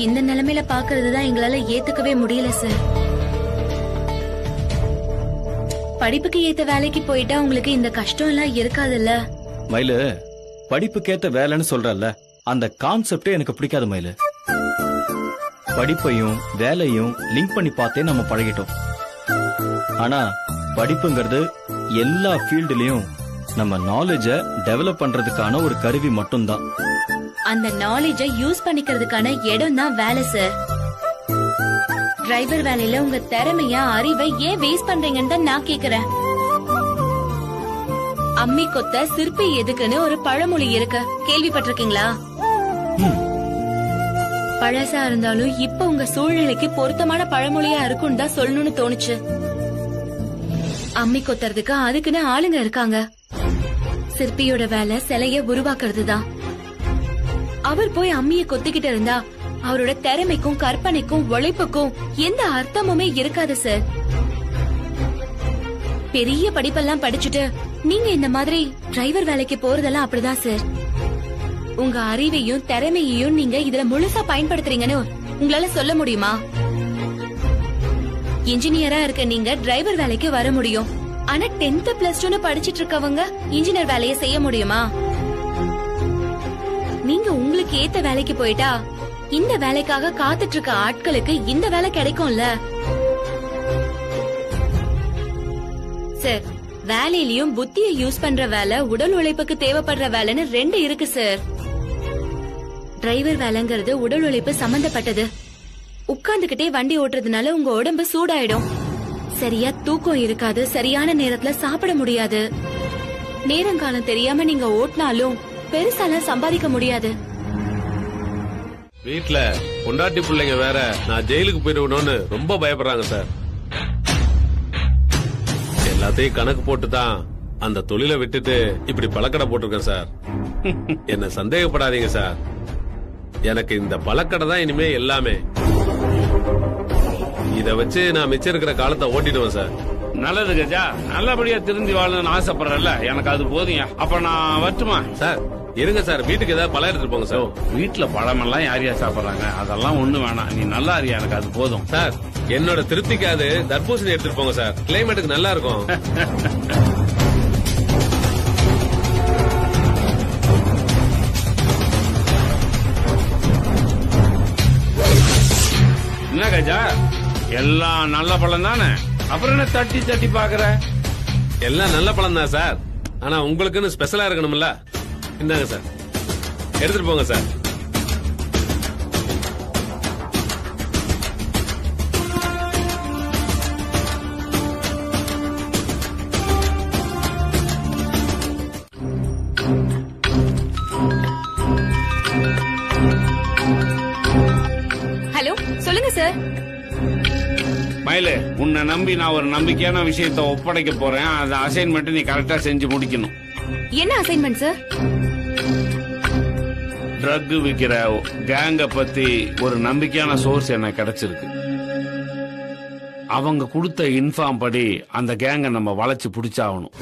Speaker 7: இந்த நிலைமையில பாக்குறதுதான் எங்களால ஏத்துக்கவே முடியல சார். படிப்புக்கு ஏத்த வேலைக்கு போயிட்டா உங்களுக்கு இந்த கஷ்டம் எல்லாம் இருக்காதுல்ல.
Speaker 11: மயிலு, படிப்புக்கேத்த வேலைன்னு சொல்றல்ல, அந்த கான்செப்டே எனக்கு பிடிக்காது மயிலு. படிப்பையும் வேலையும் லிங்க் பண்ணி பார்த்தே நம்ம பழகிட்டோம். ஆனா படிப்புங்கிறது எல்லா ஃபீல்டுலயும் நம்ம நாலேஜ டெவலப் பண்றதுக்கான ஒரு கருவி மட்டும்தான்.
Speaker 7: அந்த நாலேஜ யூஸ் பண்ணிக்கிறதுக்கான இடம் தான் வேலை சார். டிரைவர் வேலையில உங்க திறமைய அறிவை ஏன் வேஸ்ட் பண்றீங்கன்னு தான் நான் கேக்குறேன். அம்மி கொத்த சிற்பி எதுக்குன்னு ஒரு பழமொழி இருக்கு, கேள்விப்பட்டிருக்கீங்களா? பழசா இருந்தாலும் இப்ப உங்க சூழ்நிலைக்கு பொருத்தமான பழமொழியா இருக்கும்னு தான் சொல்லணும்னு தோணுச்சு. அம்மி கொத்துறதுக்கு அதுக்குன்னு ஆளுங்க இருக்காங்க. சிற்பியோட வேலை சிலைய உருவாக்குறது தான். அவர் போய் அம்மிய கொத்திக்கிட்டு இருந்தா அவரோட திறமைக்கும் கற்பனைக்கும் உழைப்புக்கும் எந்த அர்த்தமுமே இருக்காது சார். பெரிய படிப்பெல்லாம் படிச்சுட்டு நீங்க இந்த மாதிரி டிரைவர் வேலைக்கு போறதெல்லாம் அப்படிதான் சார். உங்க அறிவையும் திறமையையும் நீங்க இதுல முழுசா பயன்படுத்துறீங்கன்னு உங்களால சொல்ல முடியுமா? இன்ஜினியரா இருக்க நீங்க டிரைவர் வேலைக்கு வர முடியும். ஆனா 10th +2 படிச்சிட்டு இருக்கவங்க இன்ஜினியர் வேலையை செய்ய முடியுமா? நீங்க உங்களுக்கு ஏத்த வேலைக்கு போயிட்டா இந்த வேலைக்காக காத்துட்டு இருக்க ஆட்களுக்கு இந்த வேலை கிடைக்கும்ல சார். வேலையிலயும் புத்தியை யூஸ் பண்ற வேலை, உடல் உழைப்புக்கு தேவைப்படுற வேலைன்னு 2 இருக்கு சார். டிரைவர் வேலைங்கிறது உடல் உழைப்பு சம்பந்தப்பட்டது. உட்கார்ந்துகிட்டே வண்டி ஓட்டுறதுனால உங்க உடம்பு சூடாயிடும். சரியா தூக்கம் இருக்காது, சரியான நேரத்துல சாப்பிட முடியாது. நேரங்காலம் தெரியாம நீங்க ஓட்டினாலும் பெருசாலாம் சம்பாதிக்க முடியாது.
Speaker 12: வீட்டுல பொண்டாட்டி பிள்ளைங்க வேற நான் ஜெயிலுக்கு போயிடுவணும்னு ரொம்ப பயப்படுறாங்க சார். எல்லாத்தையும் கணக்கு போட்டுதான் அந்த தொழிலை விட்டுட்டு இப்படி பழக்கடை போட்டிருக்கேன் சார். என்ன சந்தேகப்படாதீங்க சார், எனக்கு இந்த பழக்கடை தான் இனிமே எல்லாமே. இத வச்சு நான் மிச்சம் இருக்கிற காலத்தை ஓட்டிடுவேன் சார்.
Speaker 4: நல்லது கஜா, நல்லபடியா திருந்தி வாழணும்னு ஆசைப்படுறல, எனக்கு அது போதுங்க. அப்ப நான் வரட்டுமா?
Speaker 12: சார் இருங்க சார், வீட்டுக்கு ஏதாவது பழம் எடுத்துட்டு போங்க சார்.
Speaker 4: வீட்டுல பழமெல்லாம் யார் யார் சாப்பிடுறாங்க, அதெல்லாம் ஒண்ணு வேணாம். நீ நல்லா இருக்கியா, எனக்கு அது போதும்.
Speaker 12: சார் என்னோட திருப்திக்காது தர்பூசணி எடுத்துட்டு போங்க சார், கிளைமேட்டுக்கு நல்லா இருக்கும்.
Speaker 4: என்ன கஜா, எல்லாம் நல்ல பழம் தானே, அப்புறம் என்ன தட்டி தட்டி பாக்குற?
Speaker 12: எல்லாம் நல்ல பழம் தான் சார், ஆனா உங்களுக்குன்னு ஸ்பெஷலா இருக்கணும்ல. இந்தாங்க சார், எடுத்துட்டு போங்க சார்.
Speaker 7: ஹலோ, சொல்லுங்க சார்.
Speaker 4: மயிலு, உன்னை நம்பி நான் ஒரு நம்பிக்கையான விஷயத்த ஒப்படைக்க போறேன். அந்த அசைன்மெண்ட் நீ கரெக்டா செஞ்சு முடிக்கணும்.
Speaker 7: என்ன அசைன்மெண்ட் சார்?
Speaker 4: ட்ரக் விக்கிற கேங்க பத்தி ஒரு நம்பிக்கையான சோர்ஸ் எனக்கு கிடைச்சிருக்கு. அவங்க கொடுத்த இன்ஃபார்ம் படி அந்த கேங்க நம்ம வளைச்சு பிடிச்சாகணும்.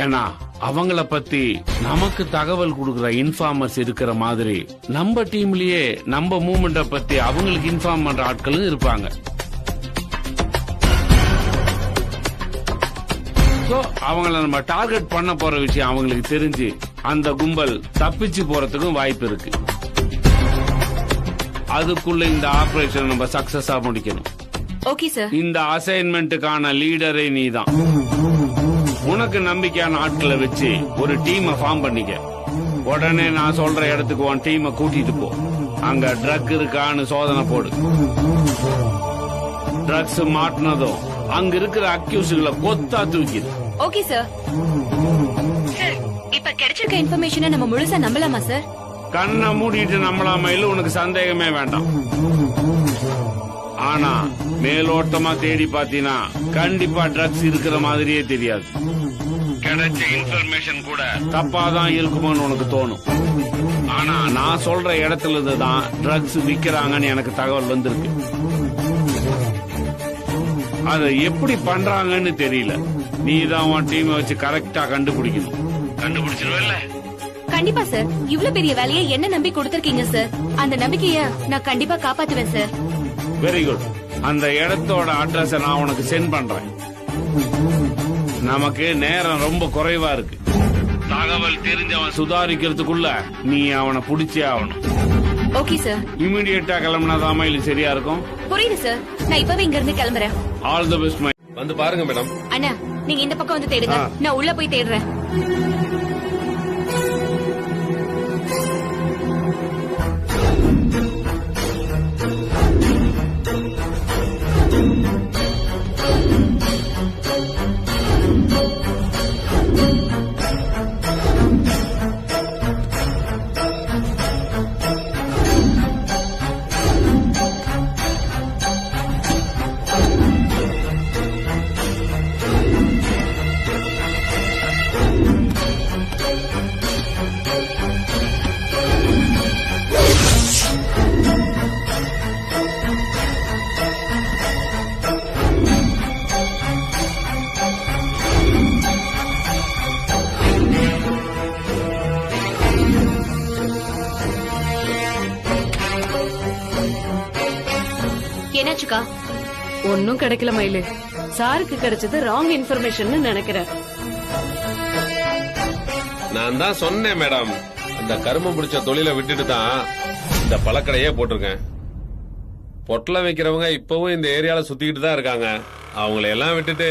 Speaker 4: ஏன்னா அவங்கள பத்தி நமக்கு தகவல் கொடுக்கிற இன்ஃபார்மர்ஸ் இருக்கிற மாதிரி நம்ம டீம்லயே நம்ம மூவ்மெண்ட பத்தி அவங்களுக்கு இன்ஃபார்ம் பண்ற ஆட்களும் இருப்பாங்க. அவங்கள நம்ம டார்கெட் பண்ண போற விஷயம் அவங்களுக்கு தெரிஞ்சு அந்த கும்பல் தப்பிச்சு போறதுக்கும் வாய்ப்பு இருக்கு. அதுக்குள்ள இந்த ஆபரேஷன் நம்ம சக்சஸா முடிக்கணும்.
Speaker 7: Okay sir.
Speaker 4: இந்த அசைன்மெண்ட்டுக்கான லீடரே நீதான். உனக்கு நம்பிக்கையான ஆட்களை வச்சு ஒரு டீமை ஃபார்ம் பண்ணிக்க. உடனே நான் சொல்ற இடத்துக்கு உன் டீமை கூட்டிட்டு போ. அங்க ட்ரக் இருக்கான்னு சோதனை போடு. ட்ரக்ஸ் மாட்டினதும் அங்க இருக்கிற அக்யூஸ்களை கொத்தா தூக்கிடு.
Speaker 7: Okay sir. சார், இப்ப கிடைச்சிருக்க இன்ஃபர்மேஷனை நம்ம முழுசா நம்பலாமா சார்?
Speaker 4: கண்ணை மூடிட்டு நம்பலாமா? இல்ல உனக்கு சந்தேகமே வேண்டாம். ஆனா மேலோட்டமா தேடி பாத்தீங்கன்னா கண்டிப்பா ட்ரக்ஸ் இருக்கிற மாதிரியே தெரியாது. கிடைச்ச இன்ஃபர்மேஷன் கூட தப்பாதான் இருக்குமோன்னு உனக்கு தோணும். ஆனா நான் சொல்ற இடத்துல இருந்துதான் ட்ரக்ஸ் விக்கிறாங்கன்னு எனக்கு தகவல் வந்திருக்கு. அதை எப்படி பண்றாங்கன்னு தெரியல. நீ தான் உன் டீமை வச்சு கரெக்டா கண்டுபிடிக்கணும். கண்டுபிடிச்சிருவல்ல?
Speaker 7: கண்டிப்பா சார். இவ்வளவு பெரிய வேலையை என்ன நம்பி கொடுத்திருக்கீங்க சார். அந்த நம்பிக்கைய நான் கண்டிப்பா காப்பாத்துவேன் சார்.
Speaker 4: Very good. அந்த இடத்தோட அட்ரஸ் நான் உனக்கு சென்ட் பண்றேன். நமக்கு நேரம் ரொம்ப குறைவா இருக்கு. தகவல் தெரிஞ்சவன் சுதாரிக்கிறதுக்குள்ள நீ அவனை பிடிச்சே ஆகணும்.
Speaker 7: Okay sir.
Speaker 4: இமிடியேட்டா கிளம்பினாதான் இது சரியா இருக்கும்.
Speaker 7: புரியுது சார். நான் இப்பவே இங்க இருந்து கிளம்புறேன்.
Speaker 4: All the best.
Speaker 12: வந்து பாருங்க மேடம்.
Speaker 7: அண்ணா, நீங்க இந்த பக்கம் வந்து தேடுங்க, நான் உள்ள போய் தேடுறேன். என்னாச்சுக்கா?
Speaker 10: ஒன்னும் கிடைக்கல மயிலு. சாருக்கு கிடைச்சது ராங் இன்ஃபர்மேஷன் நினைக்கிறேன்.
Speaker 12: நான் தான் சொன்னேன் மேடம், இந்த கருமம் பிடிச்ச தொழிலை விட்டுட்டு தான் இந்த பழக்கடையே போட்டிருக்கேன். பொட்டலம் வைக்கிறவங்க இப்பவும் இந்த ஏரியால சுத்திக்கிட்டு தான் இருக்காங்க. அவங்கள எல்லாம் விட்டுட்டு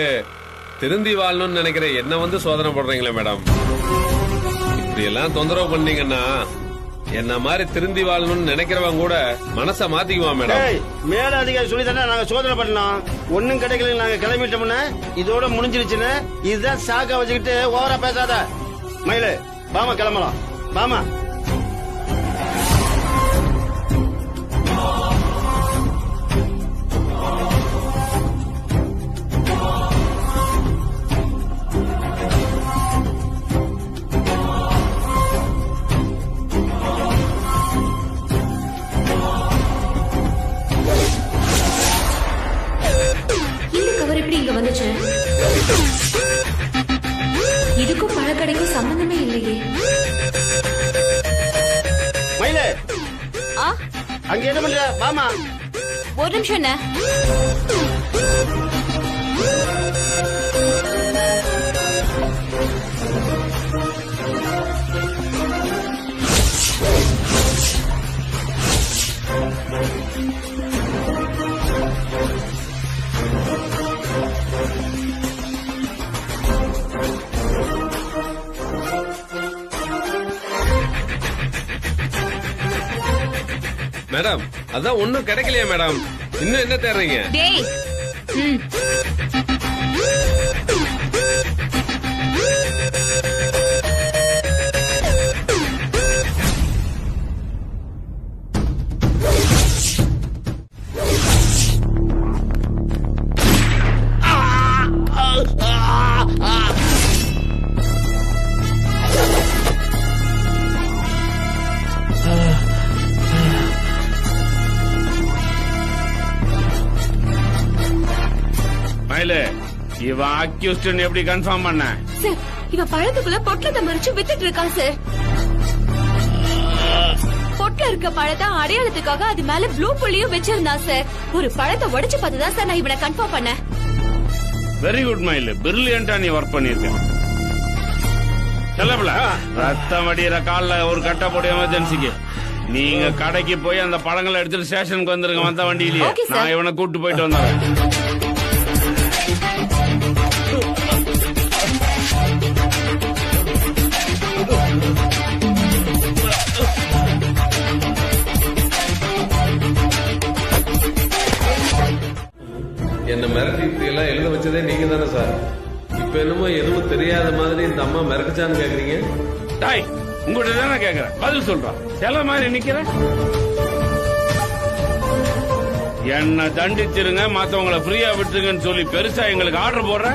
Speaker 12: திருந்தி வாழணும்னு நினைக்கிற என்ன வந்து சோதனை போடுறீங்களே மேடம். இப்படி எல்லாம் தொந்தரவு பண்ணீங்கன்னா என்ன மாதிரி திருந்தி வாழணும்னு நினைக்கிறவங்க கூட மனச மாத்திக்குவான் மேடம்.
Speaker 8: மேல அதிகாரி சொல்லி தானே நாங்க சோதனை பண்ணோம். ஒன்னும் கிடைக்கல, நாங்க கிளம்பிட்டோம்னா இதோட முடிஞ்சிருச்சுன்னு இதுதான் சாக்கா வச்சுக்கிட்டு ஓவரா பேசாத. மயிலு பாமா கிளம்பலாம், பாமா.
Speaker 3: இங்க வந்துச்சு. இதுக்கும் பழக்கடைக்கும் சம்பந்தமே இல்லையே.
Speaker 8: மயிலே அங்க என்ன பண்ற? மாமா
Speaker 7: ஒரு நிமிஷம். என்ன
Speaker 12: மேடம், அதான் ஒண்ணும் கிடைக்கலையா மேடம்? இன்னும் என்ன தேடுறீங்க?
Speaker 4: இவன் அக்யூஸ்ட் எப்படி கன்ஃபார்ம் பண்ண?
Speaker 9: சார், இவன் பழத்துக்குள்ள பொட்டலத்தை மறைச்சு வித்துட்டு இருக்கான் சார். பொட்டல இருக்க பழத்தை அடையாளத்துக்காக அது மேல ப்ளூ புள்ளியும் வச்சிருந்தான் சார். ஒரு பழத்தை உடைச்சு பார்த்துதான் சார் நான் இவனை கன்ஃபார்ம் பண்ணேன்.
Speaker 4: வெரி குட் மயில், பிரில்லியண்டா நீ ஒர்க் பண்ணிருக்க. செல்லப்பல ரத்தம் வடிகிற கால்ல ஒரு கட்ட போட எமர்ஜென்சிக்கு நீங்க கடைக்கு போய் அந்த பழங்களை எடுத்துட்டு ஸ்டேஷனுக்கு வந்துருங்க. வந்த வண்டியிலேயே நான் இவனை கூட்டு போயிட்டு வந்தேன்.
Speaker 12: என்ன மிரட்டி இப்படி எல்லாம் எழுத வச்சதே நீங்க தானே சார்? இப்ப என்னமோ எதுவும் தெரியாத மாதிரி இந்த அம்மா மிரட்டுச்சான்னு கேக்குறீங்க?
Speaker 4: டாய், உங்ககிட்ட தானே கேக்குறேன், பதில் சொல்றான். சில மாதிரி நிக்கிற என்ன தண்டிச்சிருங்க, மத்தவங்களை ஃப்ரீயா விட்டுருங்கன்னு சொல்லி பெருசா எங்களுக்கு ஆர்டர் போடுற.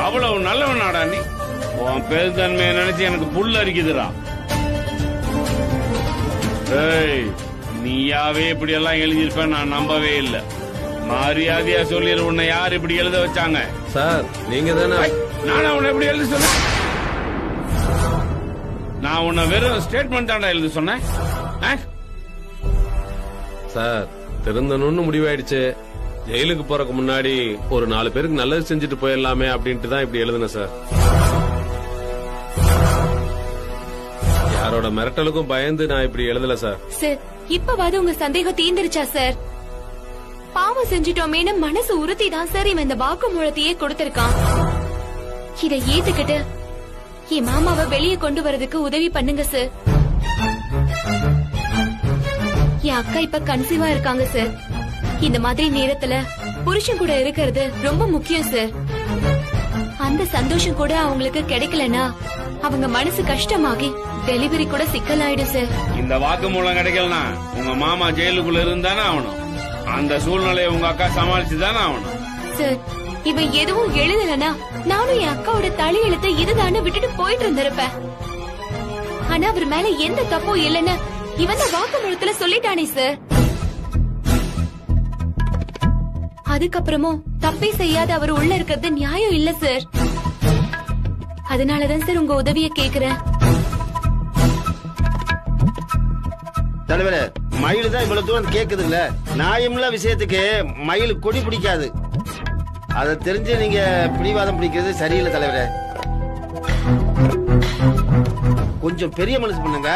Speaker 4: அவ்வளவு நல்லவனாடா நீ? உன் பெருந்தன்மையை நினைச்சு எனக்கு புல் அரிக்குதுடா. நீயாவே இப்படி எல்லாம் எழுதியிருப்பேன் நான் நம்பவே இல்லை. மரியாதையா சொல்லிடு, உன்னை யார் இப்படி எழுத வச்சாங்க?
Speaker 12: சார், நீங்க தானே.
Speaker 4: நானா உன்னை எப்படி எழுத சொன்னேன்? நான் உன்னை வெறும் ஸ்டேட்மெண்ட் தான்டா எழுத சொன்னேன்.
Speaker 12: சார், திருந்தணும்னு முடிவாயிடுச்சு. ஜெயிலுக்கு போறதுக்கு முன்னாடி ஒரு 4 பேருக்கு நல்லது செஞ்சுட்டு போயிடலாமே அப்படின்ட்டு தான் இப்படி எழுதுனேன் சார். யாரோட மிரட்டலுக்கும் பயந்து நான் இப்படி எழுதல சார்.
Speaker 9: சார், இப்பவாது உங்க சந்தேகம் தீர்ந்துருச்சா சார்? பாவம் செஞ்சிட்டோமேனு மனசு உறுத்தி தான் சார் இவன் இந்த வாக்குமூலத்தையே கொடுத்திருக்கான். இதை ஏத்துக்கிட்டு என் மாமாவை வெளியே கொண்டு வரதுக்கு உதவி பண்ணுங்க சார். என் அக்கா இப்ப கன்சீவா இருக்காங்க சார். இந்த மாதிரி நேரத்துல புருஷன் கூட இருக்கிறது ரொம்ப முக்கியம் சார். அந்த சந்தோஷம் கூட அவங்களுக்கு கிடைக்கலனா அவங்க மனசு கஷ்டமாகி டெலிவரி கூட சிக்கலாயிடும் சார்.
Speaker 4: இந்த வாக்குமூலம் கிடைக்கலனா உங்க மாமா ஜெயிலுக்குள்ள இருந்தானே ஆகணும். அந்த சூழ்நிலையை உங்க அக்கா சமாளிச்சுதானே ஆகணும்.
Speaker 9: சார், இவன் எதுவும் எழுதலனா நானும் என் அக்காவோட தலையெழுத்தை இதுதானே விட்டுட்டு போயிட்டு இருந்திருப்பேன். ஆனா அவர் மேல எந்த தப்பும் இல்லைன்னு இவன் தான் வாக்குமூலத்துல சொல்லிட்டானே சார். அதுக்கப்புறமும் தப்பே செய்யாத அவர் உள்ள இருக்கிறது நியாயம் இல்ல சார். அதனாலதான் சார் உங்க உதவிய கேக்குறேன்.
Speaker 8: தலைவரே,
Speaker 13: மயில் தான் இவ்வளவு தூரம் கேக்குதுல்ல. நியாயமுள்ள விஷயத்துக்கு மயில் கொடி பிடிக்காது. அதை தெரிஞ்சு நீங்க பிடிவாதம் பிடிக்கிறது சரியில்லை தலைவரே. கொஞ்சம் பெரிய மனசு பண்ணுங்க.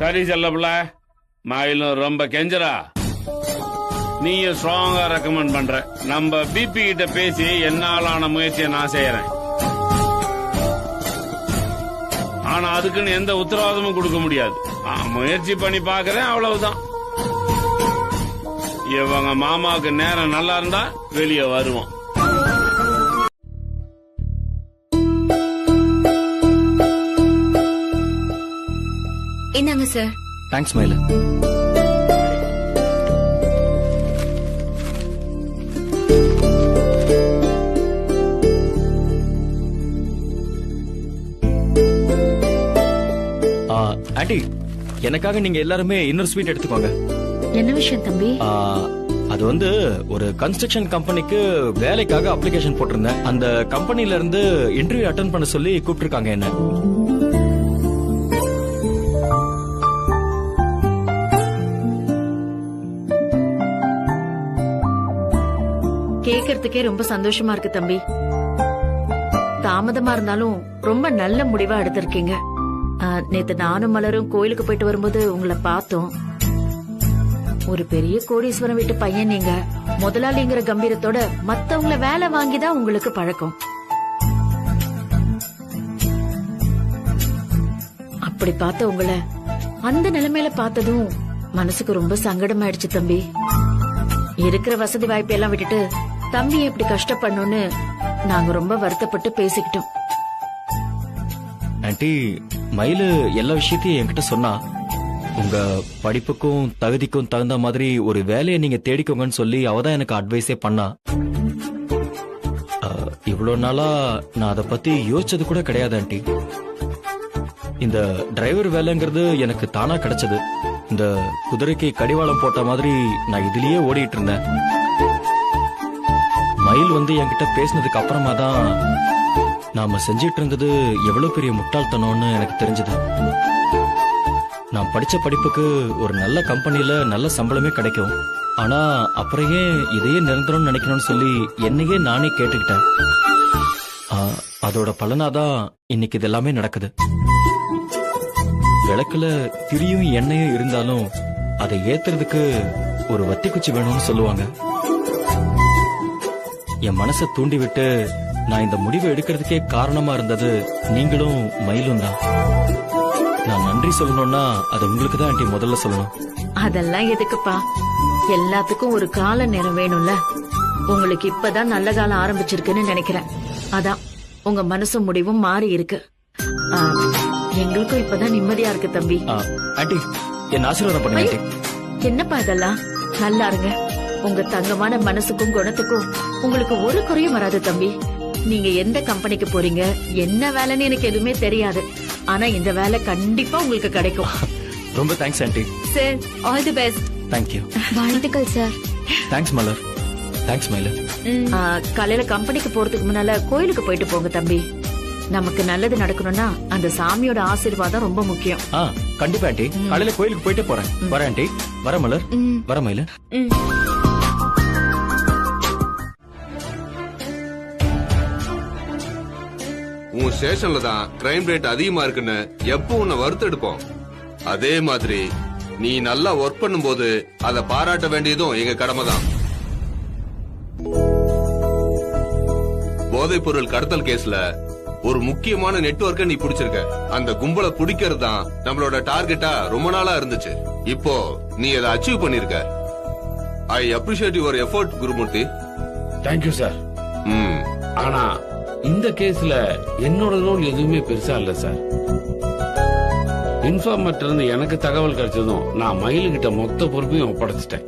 Speaker 4: சரி செல்லப்புல, மயிலும் ரொம்ப கெஞ்சரா. நீயும் ஸ்ட்ராங்கா ரெக்கமெண்ட் பண்ற. நம்ம பிபி கிட்ட பேசி என்னாலான முயற்சியை நான் செய்யறேன். ஆனா அதுக்குன்னு எந்த உத்தரவாதமும் கொடுக்க முடியாது. முயற்சி பண்ணி பாக்குறேன், அவ்வளவுதான். இவங்க மாமாவுக்கு நேரம் நல்லா இருந்தா வெளியே வருவோம்.
Speaker 7: என்னங்க சார்?
Speaker 11: தேங்க்ஸ் மயில. ஆண்டி, எனக்காக நீங்க எல்லாருமே இன்னொரு ஸ்வீட் எடுத்துக்கோங்க.
Speaker 10: என்ன விஷயம் தம்பி?
Speaker 11: அது வந்து ஒரு கன்ஸ்ட்ரக்ஷன் கம்பெனிக்கு வேலைக்காக அப்ளிகேஷன் போட்டிருந்தேன். அந்த கம்பெனில இருந்து இன்டர்வியூ அட்டெண்ட் பண்ண சொல்லி கூப்பிட்டிருக்காங்க என்ன.
Speaker 10: கேக்குறதுக்கே ரொம்ப சந்தோஷமா இருக்கு தம்பி. தாமதமா இருந்தாலும் ரொம்ப நல்ல முடிவா எடுத்திருக்கீங்க. நேத்து நானும் மலரும் கோயிலுக்கு போயிட்டு வரும்போது உங்களை பார்த்தோம். ஒரு பெரிய கோடீஸ்வரன் வீட்டு பையன் நீங்க. முதலாளிங்கிற கம்பீரத்தோட மத்தவங்கள வேலை வாங்கிதான் உங்களுக்கு பழக்கம். அப்படி பார்த்த உங்களை அந்த நிலைமையில பார்த்ததும் மனசுக்கு ரொம்ப சங்கடமாயிடுச்சு தம்பி. இருக்கிற வசதி வாய்ப்பு எல்லாம் விட்டுட்டு தம்பி எப்படி கஷ்டப்படணும்னு நாங்க ரொம்ப வருத்தப்பட்டு பேசிக்கிட்டோம்.
Speaker 11: ஆண்டி, மயிலு எல்லா விஷயத்தையும் என்கிட்ட சொன்னா. உங்க படிப்புக்கும் தகுதிக்கும் தகுந்த மாதிரி ஒரு வேலையை நீங்க தேடிக்கோங்கன்னு சொல்லி அவதான் எனக்கு அட்வைஸே பண்ணா. இவ்வளவு நாளா நான் அதை பத்தி யோசிச்சது கூட கிடையாது ஆண்டி. இந்த டிரைவர் வேலைங்கிறது எனக்கு தானா கிடைச்சது. இந்த குதிரைக்கு கடிவாளம் போட்ட மாதிரி நான் இதுலயே ஓடிட்டு இருந்தேன். மயில் வந்து என்கிட்ட பேசினதுக்கு அப்புறமா தான் நாம செஞ்சிட்டு இருந்தது எவ்வளவு பெரிய முட்டாள்தனம்னு எனக்கு தெரிஞ்சது. நான் படிச்ச படிப்புக்கு ஒரு நல்ல கம்பெனில நல்ல சம்பளமே கிடைக்கும். ஆனா அப்புறம் ஏன் இதையே நிரந்தரம்னு நினைக்கணும்னு சொல்லி என்னையே நானே கேட்டுக்கிட்டேன். அதோட பலனாதான் இன்னைக்கு இது எல்லாமே நடக்குது. விளக்குல திரியும் எண்ணெயும் இருந்தாலும் அதை ஏத்துறதுக்கு ஒரு வத்தி குச்சி வேணும்னு சொல்லுவாங்க. என் மனசை தூண்டி விட்டு நான் இந்த முடிவை எடுக்கிறதுக்கே காரணமா இருந்தது நீங்களும் மயிலும் தான். நான் நன்றி சொல்லணும்னா அது உங்களுக்கு தான் ஆண்டி முதல்ல சொல்லணும்.
Speaker 10: அதெல்லாம் எதுக்குப்பா? எல்லாத்துக்கும் ஒரு கால நேரம் வேணும்ல. உங்களுக்கு இப்பதான் நல்ல காலம் ஆரம்பிச்சிருக்குன்னு நினைக்கிறேன். அதான் உங்க மனசு முடிவும் மாறி இருக்கு. எங்களுக்கும் இப்பதான் நிம்மதியா இருக்கு தம்பி.
Speaker 11: ஆண்டி, என் ஆசீர்வாதம் பண்ணுங்க ஆண்டி.
Speaker 10: என்னப்பா இதெல்லாம்? நல்லா இருங்க. உங்க தங்கமான மனசுக்கும் குணத்துக்கும் உங்களுக்கு ஒரு குறையும் வராது தம்பி. நீங்க எந்த கம்பெனிக்கு போறீங்க, என்ன வேலைன்னு எனக்கு எதுவுமே தெரியாது. ஆனா இந்த வேலை கண்டிப்பா உங்களுக்கு கிடைக்கும்.
Speaker 11: ரொம்ப thanks aunty.
Speaker 9: Sir, all the best.
Speaker 11: Thank you.
Speaker 9: வாழ்த்துக்கள் சார்.
Speaker 11: தேங்க்ஸ் மலர். தேங்க்ஸ் மயில.
Speaker 10: காலையில கம்பெனிக்கு போறதுக்கு முன்னால கோயிலுக்கு போயிட்டு போங்க தம்பி. நமக்கு நல்லது நடக்கணும்னா அந்த சாமியோட ஆசீர்வாதம் ரொம்ப முக்கியம்.
Speaker 11: கண்டிப்பா ஆண்டி. காலையில கோயிலுக்கு போயிட்டு போறேன். வர ஆண்டி. வர மலர். வர மயில.
Speaker 14: உன் ஸ்டேஷன்ல தான் கிரைம் ரேட் அதிகமா இருக்குன்னு எப்போ உன்னை வறுத்தெடுப்போம். அதே மாதிரி நீ நல்லா ஒர்க் பண்ணும்போது அதை பாராட்ட வேண்டியதும் எங்க கடமை தான். போதைப் பொருள் கடத்தல் கேஸ்ல ஒரு முக்கியமான நெட்வொர்க்கை நீ பிடிச்சிருக்க. அந்த கும்பலை பிடிக்கிறது தான் நம்மளோட டார்கெட்டா ரொம்ப நாளா இருந்துச்சு. இப்போ நீ அதை அச்சீவ் பண்ணிருக்க. I appreciate your effort Gurumurthy.
Speaker 4: Thank you sir. ஆனா இந்த கேஸ்ல என்னோட ரோல் எதுவுமே பெருசா இல்ல சார். இன்ஃபார்மர்ட்ட இருந்து எனக்கு தகவல் கிடைச்சதும் நான் மயிலுகிட்ட மொத்த பொறுப்பையும் ஒப்படைச்சிட்டேன்.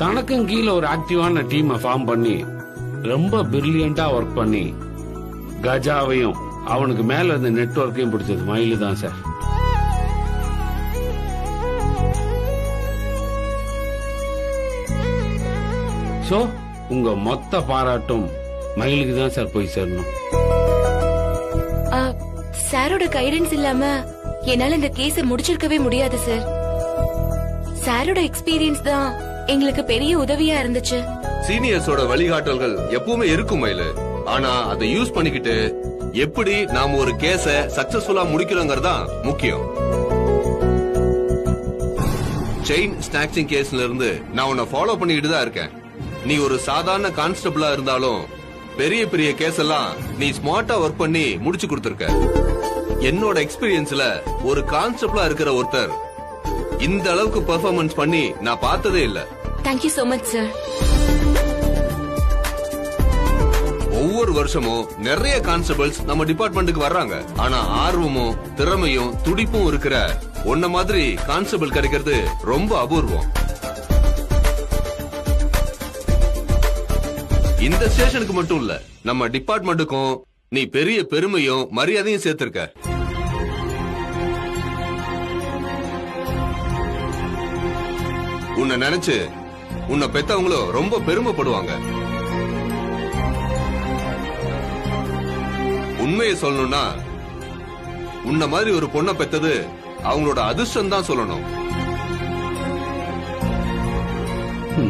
Speaker 4: தனக்கும் கீழே ஒரு ஆக்டிவான டீமை ஃபார்ம் பண்ணி ரொம்ப பிரில்லியண்டா ஒர்க் பண்ணி கஜாவையும் அவனுக்கு மேல இருந்த நெட்வொர்க்கையும் பிடிச்சது மயிலு தான் சார். சோ உங்க மொத்த பாராட்டும் மயிலுக்கு தான் சார் போய் சேரணும்.
Speaker 7: சாரோட கைடன்ஸ் இல்லாம என்னால இந்த கேஸ முடிச்சிருக்கவே முடியாது சார். சாரோட எக்ஸ்பீரியன்ஸ் தான் எங்களுக்கு பெரிய உதவியா இருந்துச்சு.
Speaker 14: சீனியர்ஸோட வழிகாட்டல்கள் எப்பவுமே இருக்கும் மயிலு. ஆனா அதை யூஸ் பண்ணிக்கிட்டு எப்படி நாம ஒரு கேஸ சக்சஸ்ஃபுல்லா முடிக்கிறோங்கிறதா முக்கியம். செயின் ஸ்நாக்சிங் கேஸ்ல இருந்து நான் உன்னை ஃபாலோ பண்ணிக்கிட்டு தான் இருக்கேன். நீ ஒரு சாதாரண கான்ஸ்டபிளா இருந்தாலும் பெரிய பெரிய கேஸ் எல்லாம் நீ ஸ்மார்ட்டா ஒர்க் பண்ணி முடிச்சு கொடுத்திருக்க. என்னோட எக்ஸ்பீரியன்ஸ்ல ஒரு கான்ஸ்டபிளா இருக்கிற ஒருத்தர் இந்த அளவுக்கு பெர்ஃபார்மன்ஸ் பண்ணி நான் பார்த்ததே இல்ல.
Speaker 7: Thank you so much sir.
Speaker 14: ஒவ்வொரு வருஷமும் நிறைய கான்ஸ்டபிள்ஸ் நம்ம டிபார்ட்மெண்ட்டுக்கு வர்றாங்க. ஆனா ஆர்வமும் திறமையும் துடிப்பும் இருக்கிற உன்ன மாதிரி கான்ஸ்டபிள் கிடைக்கிறது ரொம்ப அபூர்வம். இந்த ஸ்டேஷனுக்கு மட்டும் இல்ல, நம்ம டிபார்ட்மெண்ட்டுக்கும் நீ பெரிய பெருமையும் மரியாதையும் சேர்த்திருக்க. உன்னை நினைச்சு உன்னை பெத்தவங்களும் ரொம்ப பெருமைப்படுவாங்க. உண்மையை சொல்லணும்னா உன்ன மாதிரி ஒரு பொண்ணை பெத்தது அவங்களோட அதிர்ஷ்டம் தான் சொல்லணும்.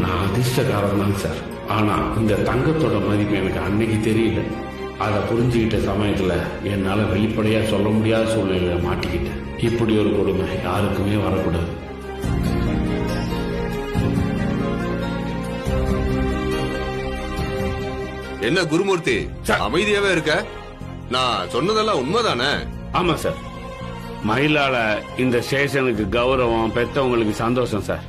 Speaker 4: நான் அதிர்ஷ்டக்காரன் தான் சார். ஆனா இந்த தங்கத்தோட மதிப்பு எனக்கு அன்னைக்கு தெரியல. அதை புரிஞ்சுக்கிட்ட சமயத்துல என்னால வெளிப்படையா சொல்ல முடியாத சூழ்நிலையில மாட்டிக்கிட்டேன். இப்படி ஒரு கொடுமை யாருக்குமே வரக்கூடாது.
Speaker 14: என்ன குருமூர்த்தி, அமைதியாவே இருக்க? நான் சொன்னதெல்லாம் உண்மைதானே?
Speaker 4: ஆமா சார். மயிலால இந்த ஸ்டேஷனுக்கு கௌரவம், பெத்தவங்களுக்கு சந்தோஷம் சார்.